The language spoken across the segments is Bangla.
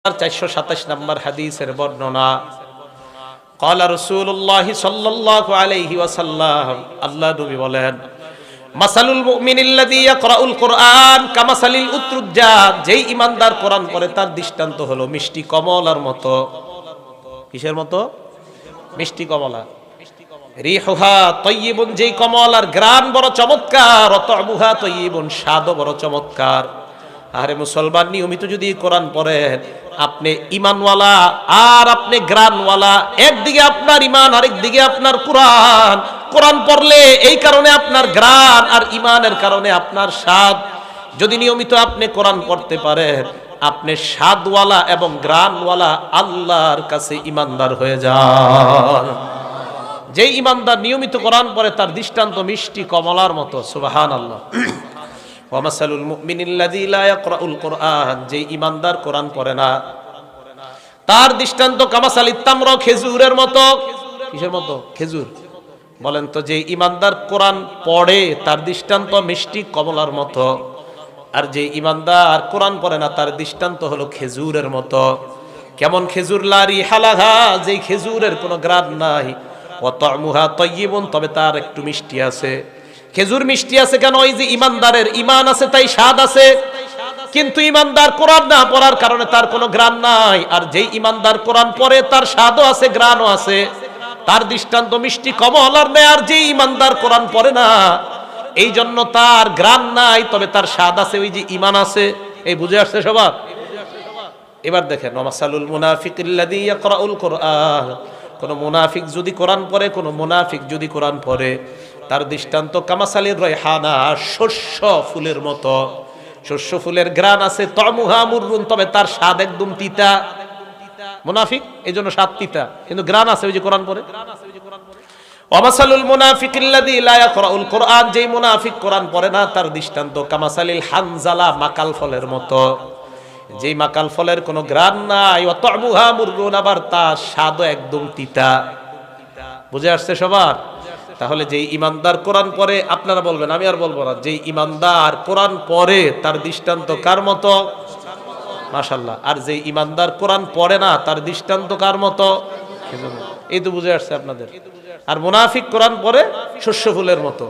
427 নম্বর হাদিসের বর্ণনা। قال رسول الله صلى الله عليه وسلم, আল্লাহ নবী বলেন, মাসালুল মুমিনিল্লাযী ইয়াকরাউল কুরআন কামাসালিল উতরুজ্জাত, যেই ঈমানদার কোরআন পড়ে তার দৃষ্টান্ত হলো মিষ্টি কমলার মতো। কিসের মতো? মিষ্টি কমলা। রিহুহা তাইয়্যিবুন, যেই কমলার ঘ্রাণ বড় চমৎকার, তা'মুহা তাইয়্যিবুন, স্বাদও বড় চমৎকার। আরে মুসলমান, নিয়মিত যদি কোরআন পড়েন, আপনি ঈমানওয়ালা আর আপনি ঘ্রাণওয়ালা, একদিকে আপনার ঈমান আর একদিকে আপনার কোরআন। কোরআন পড়লে এই কারণে আপনার ঘ্রাণ, আর ঈমানের কারণে আপনার স্বাদ। যদি নিয়মিত আপনি কোরআন পড়তে পারেন, আপনি স্বাদওয়ালা এবং ঘ্রাণওয়ালা আল্লাহর কাছে ঈমানদার হয়ে যান। যেই ঈমানদার নিয়মিত কোরআন পড়ে তার দৃষ্টান্ত মিষ্টি কমলার মতো। সুবহানাল্লাহ। ওয়া মাসালুল মুমিনিল্লাযী লা ইয়াকরাউল কুরআন, যেই ঈমানদার কোরআন পড়ে না তার দৃষ্টান্ত কামাসালিত তামর, খেজুরের মতো। কিসের মতো? খেজুর। বলেন তো, যেই ঈমানদার কোরআন পড়ে তার দৃষ্টান্ত মিষ্টি কমলার মতো, আর যেই ঈমানদার কোরআন পড়ে না তার দৃষ্টান্ত হলো খেজুরের মতো। কেমন খেজুর? লা রিহা লাহা, যেই খেজুরের কোনো ঘ্রাণ নাই। ওয়া তা'মুহা তাইয়্যিবুন, তবে তার একটু মিষ্টি আছে। খেজুর মিষ্টি আছে কেন? ওই যে ঈমানদারের ঈমান আছে তাই স্বাদ আছে। কিন্তু ঈমানদার কোরআন না পড়ার কারণে তার কোনো ঘ্রাণ নাই। আর যেই ঈমানদার কোরআন পড়ে তার স্বাদও আছে, ঘ্রাণও আছে। তার দৃষ্টান্ত মিষ্টি কমলার ন্যায়। আর যেই ঈমানদার কোরআন পড়ে না, এই জন্য তার ঘ্রাণ নাই, তবে তার স্বাদ আছে, ওই যে ঈমান আছে। এই বুঝে আসছে সবার? এবার দেখেন, মাসালুল মুনাফিকিল্লাযী ইয়াকরাউল কুরআন, কোন মুনাফিক যদি কোরআন পড়ে, কোন মুনাফিক যদি কোরআন পড়ে, তার দৃষ্টান্ত কামাসালির রায়হানা, শস্য ফুলের মতো। শস্য ফুলের ঘ্রাণ আছে, তা'মুহা মুররুন, তবে তার স্বাদ একদম তিতা। মুনাফিক এই জন্য স্বাদ তিতা, কিন্তু ঘ্রাণ আছে ওই যে কোরআন পড়ে। ওয়া মাসালুল মুনাফিকিল্লাযী লা ইয়াকরাউল কুরআন, যেই মুনাফিক কোরআন পড়ে না তার দৃষ্টান্ত কামাসালিল হানজালা, মাকাল ফলের মতো। যেই মাকাল ফলের কোনো ঘ্রাণ নাই, ওয়া তা'মুহা মুররুন, আবার তার স্বাদও একদম তিতা। বুঝে আসছে সবার? তাহলে যেই ঈমানদার কোরআন পড়ে, আপনারা বলবেন, আমি আর বলবো না, যেই ঈমানদার কোরআন পড়ে তার দৃষ্টান্ত কার মতো? মাশাআল্লাহ। আর যেই ঈমানদার কোরআন পড়ে না তার দৃষ্টান্ত কার মতো? এই তো বুঝে আসছে আপনাদের। আর মুনাফিক কোরআন পড়ে শস্য ফুলের মতো।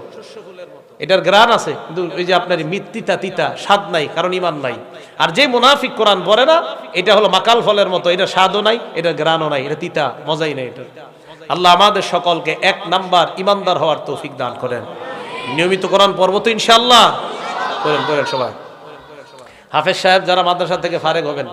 এটার ঘ্রাণ আছে, কিন্তু ওই যে আপনার তিতা তিতা, স্বাদ নাই, কারণ ঈমান নাই। আর যে মুনাফিক কোরআন পড়ে না, এটা হলো মাকাল ফলের মতো, এটা স্বাদও নাই, এটা ঘ্রাণও নাই, এটা তিতা, মজাই নাই এটা। আল্লাহ আমাদের সকলকে 1 নাম্বার ঈমানদার হওয়ার তৌফিক দান করেন। নিয়মিত কোরআন পড়ব তো ইনশাআল্লাহ। করেন সবাই। হাফেজ সাহেব যারা মাদ্রাসা থেকে ফারেগ হবেন,